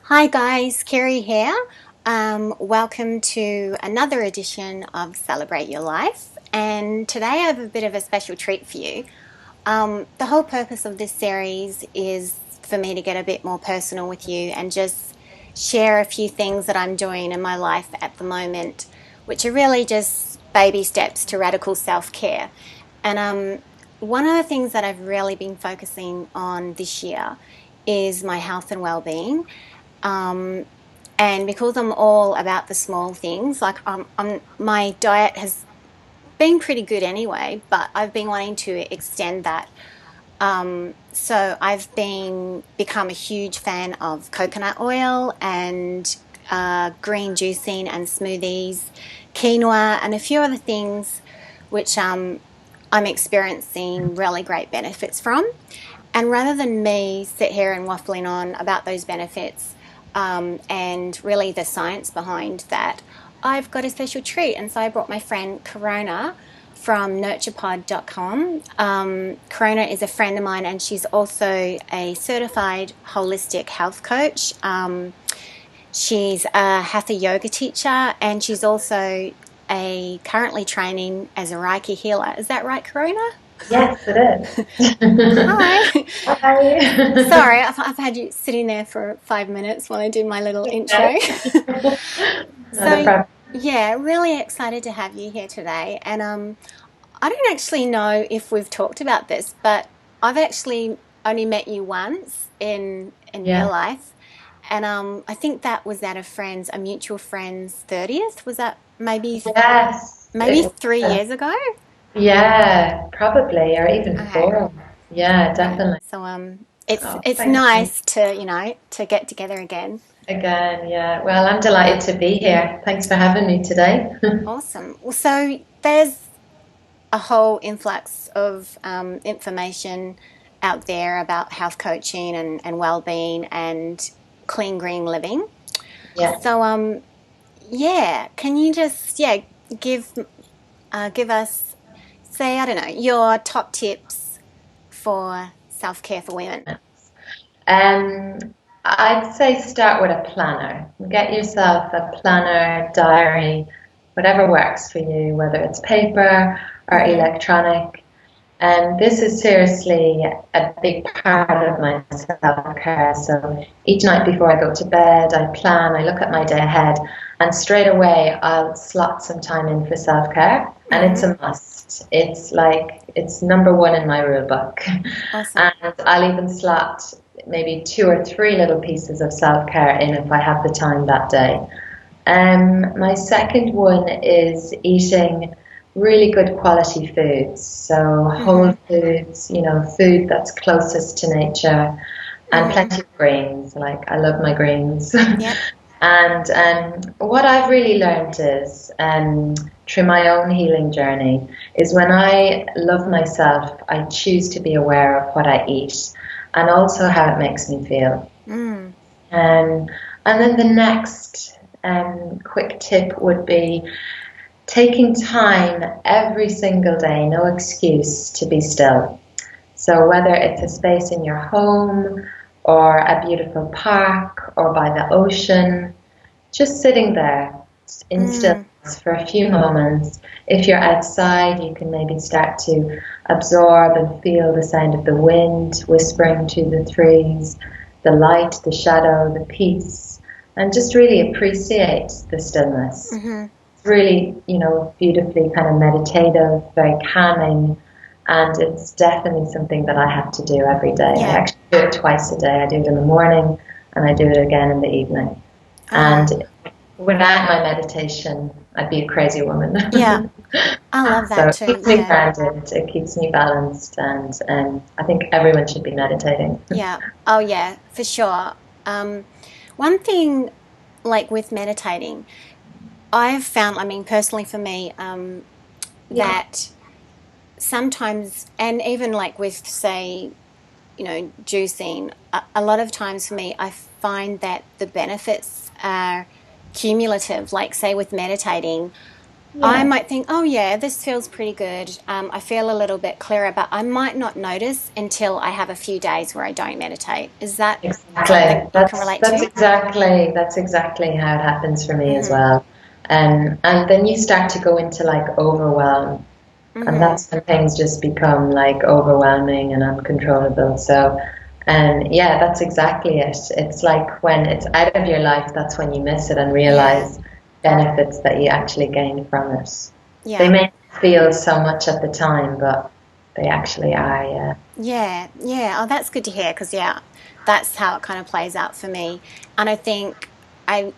Hi guys, Kirri here. Welcome to another edition of Celebrate Your Life. And today I have a bit of a special treat for you. The whole purpose of this series is for me to get a bit more personal with you and just share a few things that I'm doing in my life at the moment, which are really just baby steps to radical self-care. And one of the things that I've really been focusing on this year is my health and well-being. Um, and because I'm all about the small things, like my diet has been pretty good anyway, but I've been wanting to extend that. So I've been become a huge fan of coconut oil and green juicing and smoothies, quinoa, and a few other things which I'm experiencing really great benefits from. And rather than me sit here and waffling on about those benefits and really the science behind that, I've got a special treat. And so I brought my friend Corona from nurturepod.com. Corona is a friend of mine and she's also a certified holistic health coach. She's a hatha yoga teacher and she's also a currently training as a Reiki healer. Is that right, Corona? Yes, it is. Hi. Hi. Sorry, I've had you sitting there for 5 minutes while I do my little Okay. intro. Not a So, problem. yeah, really excited to have you here today. And I don't actually know if we've talked about this, but I've actually only met you once in real Yeah. life, and I think that was at a mutual friend's 30th. Was that Yes, maybe it 3 years was. ago? Yeah, probably, or even Okay, four. Yeah, yeah. definitely. So it's Oh, it's thank you. nice to to get together again. Again, yeah. Well, I'm delighted to be here. Thanks for having me today. Awesome. Well, so there's a whole influx of information out there about health coaching and well-being and clean green living. Yeah. So yeah, can you just give give us, say, I don't know, your top tips for self-care for women? Um, I'd say start with a planner. Get yourself a planner, diary, whatever works for you, whether it's paper or Mm-hmm. electronic. And this is seriously a big part of my self-care. So each night before I go to bed, I plan, I look at my day ahead, and straight away I'll slot some time in for self-care. And it's Mm-hmm. a must. It's like, it's number one in my rule book. Awesome. And I'll even slot maybe two or three little pieces of self-care in if I have the time that day. My second one is eating really good quality foods. So whole Mm-hmm. foods, food that's closest to nature and Mm-hmm. plenty of greens. Like I love my greens. Yep. And what I've really learned is through my own healing journey is when I love myself, I choose to be aware of what I eat and also how it makes me feel. Mm. Um, and then the next quick tip would be taking time every single day, no excuse, to be still. So whether it's a space in your home or a beautiful park or by the ocean, just sitting there in Mm. stillness for a few moments. If you're outside, you can maybe start to absorb and feel the sound of the wind whispering through the trees, the light, the shadow, the peace, and just really appreciate the stillness. Mm-hmm. It's really, beautifully kind of meditative, very calming, and it's definitely something that I have to do every day. I Yeah. actually do it twice a day. I do it in the morning and I do it again in the evening. Uh-huh. And without my meditation, I'd be a crazy Yeah. woman. I love So that it too. keeps me Yeah. grounded, it keeps me balanced, and I think everyone should be meditating. Yeah. Oh, yeah, for sure. Um, One thing, like with meditating, I've found, I mean, personally for me, Yeah. that sometimes, and even like with, say, juicing, a lot of times for me, I find that the benefits are cumulative. Like, say, with meditating, I Yeah. might think, oh yeah, this feels pretty good. I feel a little bit clearer, but I might not notice until I have a few days where I don't meditate. Is that something Exactly. you can relate to? That's exactly how it happens for me as Mm-hmm. well. And then you start to go into like overwhelm, and Mm-hmm. that's when things just become like overwhelming and uncontrollable. So, and yeah, that's exactly it. It's like when it's out of your life, that's when you miss it and Yeah. realize benefits that you actually gain from it. They Yeah. may not feel so much at the time, but they actually are. Yeah. Yeah. Yeah. Oh, that's good to hear because, yeah, that's how it kind of plays out for me. And I think I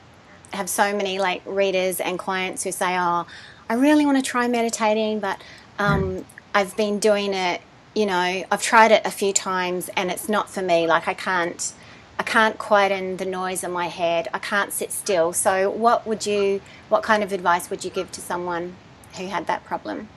have so many like readers and clients who say, "Oh, I really want to try meditating, but um, I've been doing it. I've tried it a few times, and it's not for me. Like I can't quieten the noise in my head. I can't sit still." So, what kind of advice would you give to someone who had that problem?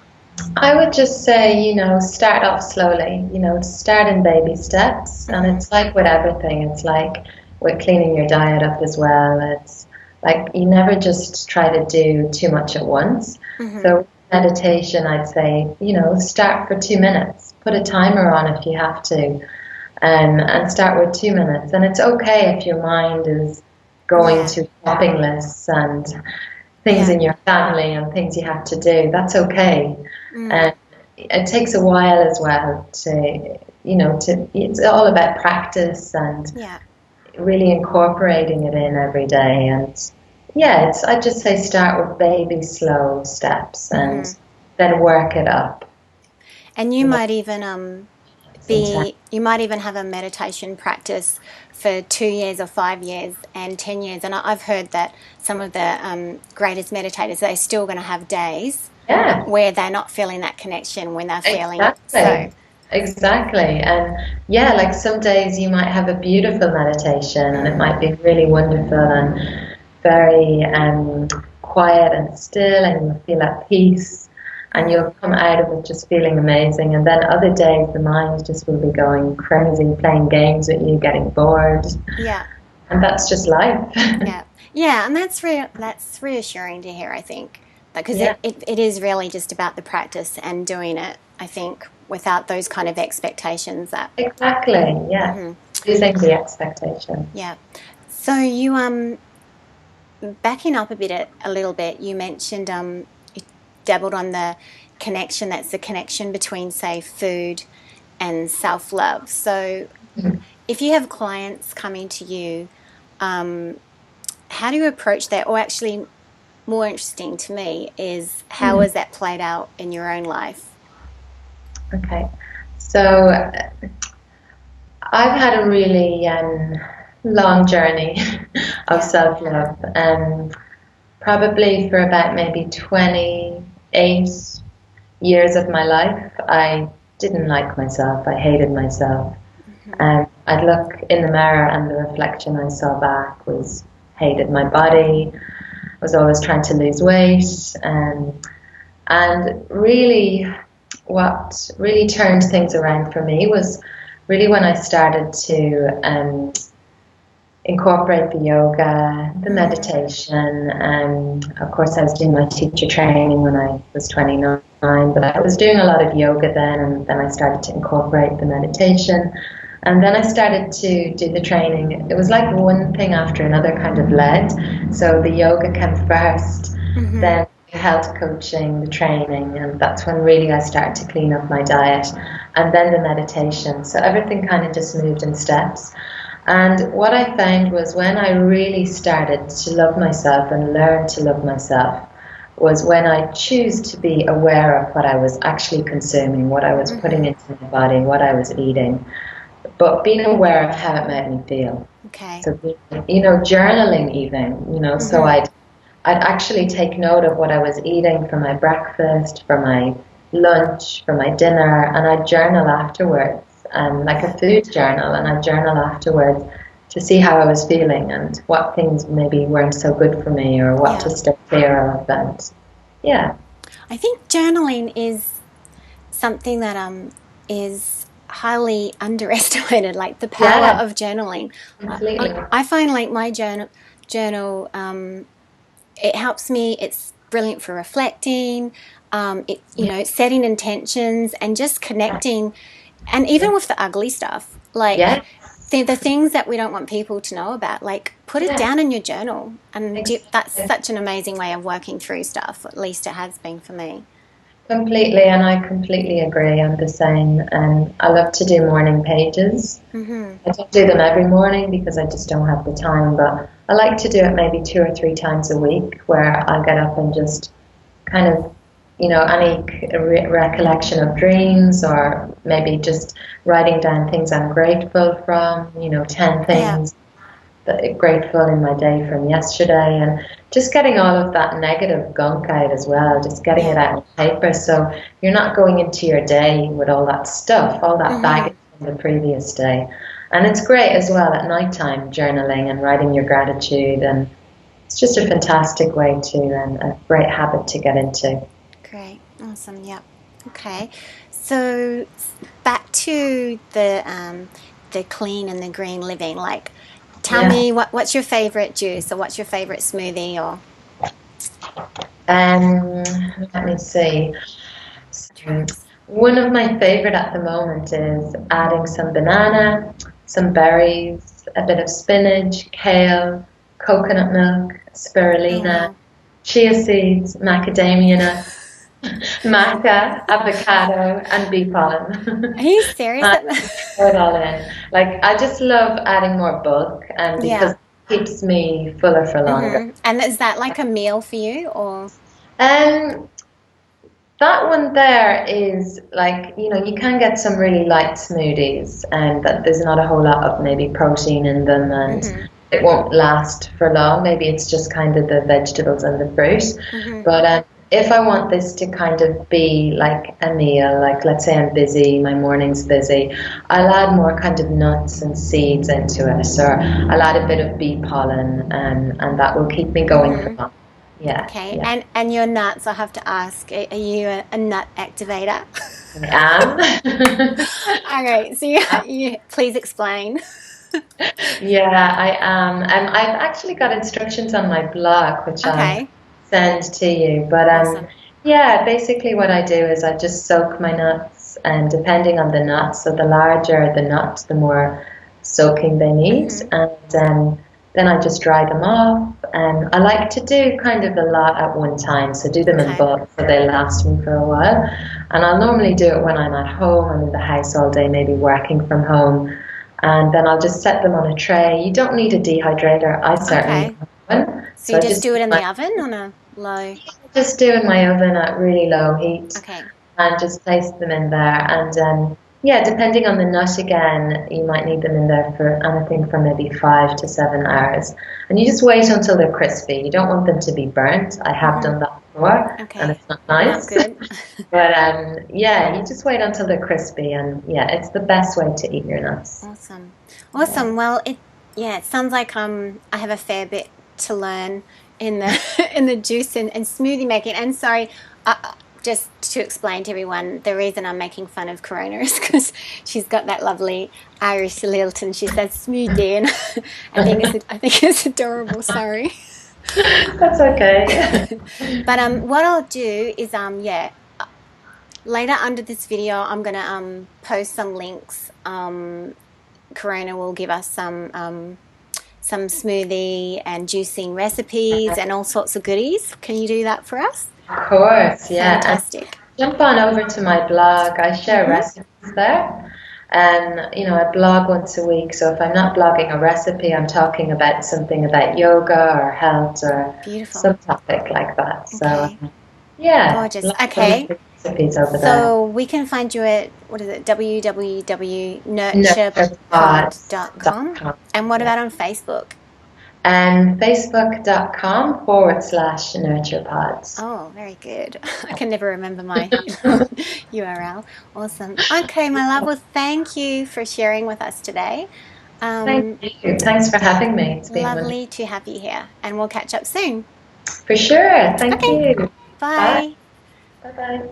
I would just say, start off slowly, start in baby steps. And Mm-hmm. it's like with everything, it's like with cleaning your diet up as well. It's like you never just try to do too much at once. Mm-hmm. So, meditation, I'd say, start for 2 minutes, put a timer on if you have to, and start with 2 minutes. And it's okay if your mind is going Yeah. to shopping lists and things Yeah. in your family and things you have to do. That's okay. Mm. And it takes a while as well to it's all about practice and Yeah. really incorporating it in every day. And yeah, I'd just say start with baby slow steps and Mm-hmm. then work it up. And you You know, might even sometimes. you might even have a meditation practice for 2 years or 5 years and 10 years. And I've heard that some of the greatest meditators, they're still going to have days Yeah, where they're not feeling that connection when they're feeling it. So, exactly. Exactly. And yeah, like some days you might have a beautiful meditation and it mm, might be really wonderful and very quiet and still, and you'll feel at peace and mm, you'll come out of it just feeling amazing. And then other days the mind just will be going crazy, playing games with you, getting bored. yeah, And that's just life. yeah, yeah. And that's reassuring to hear, I think, because Yeah, it is really just about the practice and doing it, I think, without those kind of expectations that, exactly. Yeah. hmm Losing the expectation. yeah. So you backing up a little bit, you mentioned you dabbled on the connection. That's the connection between, say, food and self love. So, Mhm. if you have clients coming to you, um, how do you approach that? Or actually, more interesting to me is how Hmm. has that played out in your own life? Okay. So I've had a really long journey of Yeah. self love. Probably for about maybe 28 years of my life, I didn't like myself. I hated myself. Mm-hmm. And I'd look in the mirror, and the reflection I saw back was hated my body, was always trying to lose weight. And really, what really turned things around for me was really when I started to incorporate the yoga, the Mm-hmm. meditation, and of course I was doing my teacher training when I was 29, but I was doing a lot of yoga then, and then I started to incorporate the meditation, and then I started to do the training. It was like one thing after another kind of led. So the yoga came first, Mm-hmm. then the health coaching, the training, and that's when really I started to clean up my diet, and then the meditation. So everything kind of just moved in steps. And what I found was when I really started to love myself and learn to love myself was when I choose to be aware of what I was actually consuming, what I was putting Mm-hmm. into my body, what I was eating, but being aware of how it made me feel. Okay. So, journaling even, so Mm-hmm. I'd actually take note of what I was eating for my breakfast, for my lunch, for my dinner, and I'd journal afterwards, like a Yeah. food journal, and I'd journal afterwards to see how I was feeling and what things maybe weren't so good for me or what to Yeah. stay clear of. And yeah, I think journaling is something that is highly underestimated, like the power yeah, of journaling. completely. I find like my journal it helps me. brilliant for reflecting, setting intentions and just connecting. And even with the ugly stuff, like Yeah, the things that we don't want people to know about, like put it yeah, down in your journal. And that's exactly. such an amazing way of working through stuff. At least it has been for me. Completely, and I completely agree. I'm the same. And I love to do morning pages. Mm-hmm. I don't do them every morning because I just don't have the time, but I like to do it maybe 2 or 3 times a week where I get up and just kind of, any recollection of dreams or maybe just writing down things I'm grateful from, 10 Yeah. things that I'm grateful in my day from yesterday, and just getting all of that negative gunk out as well, just getting it Yeah. out on paper so you're not going into your day with all that stuff, all that Mm-hmm. baggage from the previous day. And it's great as well at nighttime journaling and writing your gratitude, and it's just a fantastic way to, and a great habit to get into. Great. Awesome. Yep. Okay. So back to the clean and the green living. Like, tell Yeah. me what's your favorite juice or what's your favorite smoothie or Um, Let me see. So, drinks. one of my favorite at the moment is adding some banana, some berries, a bit of spinach, kale, coconut milk, Oh spirulina, wow. chia seeds, macadamia nuts, maca, avocado, and bee Are pollen. you serious? And throw it all in. Like, I just love adding more bulk, and because Yeah. it keeps me fuller for longer. Mm-hmm. And is that like a meal for you or? Um, That one there is like, you can get some really light smoothies and that there's not a whole lot of maybe protein in them, and Mm-hmm. it won't last for long. Maybe it's just kind of the vegetables and the fruit. Mm-hmm. But if I want this to kind of be like a meal, like let's say I'm busy, my morning's busy, I'll add more kind of nuts and seeds into it. Or I'll add a bit of bee pollen, and that will keep me going for Mm-hmm. long. Yeah, Okay. yeah. And your nuts, I have to ask, are you a nut activator? I All right. So you, am. you please explain. Yeah, I am. I've actually got instructions on my blog, which I'll Okay. send to you. But Awesome. yeah, basically what I do is I just soak my nuts, and depending on the nut, so the larger the nut, the more soaking they need, Mm-hmm. and then I just dry them off. And I like to do kind of a lot at one time, so do them in Okay. bulk so they last me for a while. And I'll normally do it when I'm at home, I'm in the house all day, maybe working from home, and then I'll just set them on a tray. You don't need a dehydrator. I certainly Okay. don't have one. So So you I just just do it in the oven on a low. do in my oven at really low heat, Okay. and just place them in there. And yeah, depending on the nut again, you might need them in there for anything from maybe 5 to 7 hours. And you just wait until they're crispy. You don't want them to be burnt. I have Mm-hmm. done that before, and Okay. it's not Not nice. good. But yeah, you just wait until they're crispy, and yeah, it's the best way to eat your nuts. Awesome. Yeah. Awesome. Well, it sounds like I have a fair bit to learn in the in the juice and smoothie making. And sorry, just to explain to everyone, the reason I'm making fun of Corona is because she's got that lovely Irish lilt and she says smoothie, and I think it's adorable. Sorry. That's okay. But what I'll do is later under this video I'm gonna post some links. Corona will give us some smoothie and juicing recipes and all sorts of goodies. Can you do that for us? Of course, yeah. And Fantastic. jump on over to my blog. I share Mm-hmm. recipes there. And, I blog once a week. So if I'm not blogging a recipe, I'm talking about something about yoga or health or Beautiful. some topic like that. So, Okay. yeah, Gorgeous. lots of Okay. lovely recipes over there. So we can find you at, what is it, www.nurturepod.com. Nurturepods.com. And what Yeah. about on Facebook? And facebook.com/nurturepods. Oh, very good. I can never remember my URL. Awesome. Okay, my love. Well, thank you for sharing with us today. Thank Um, you. Thanks for having me. It's been wonderful. Lovely to have you here, and we'll catch up soon. For sure. Thank Okay, you. Bye. bye. Bye bye.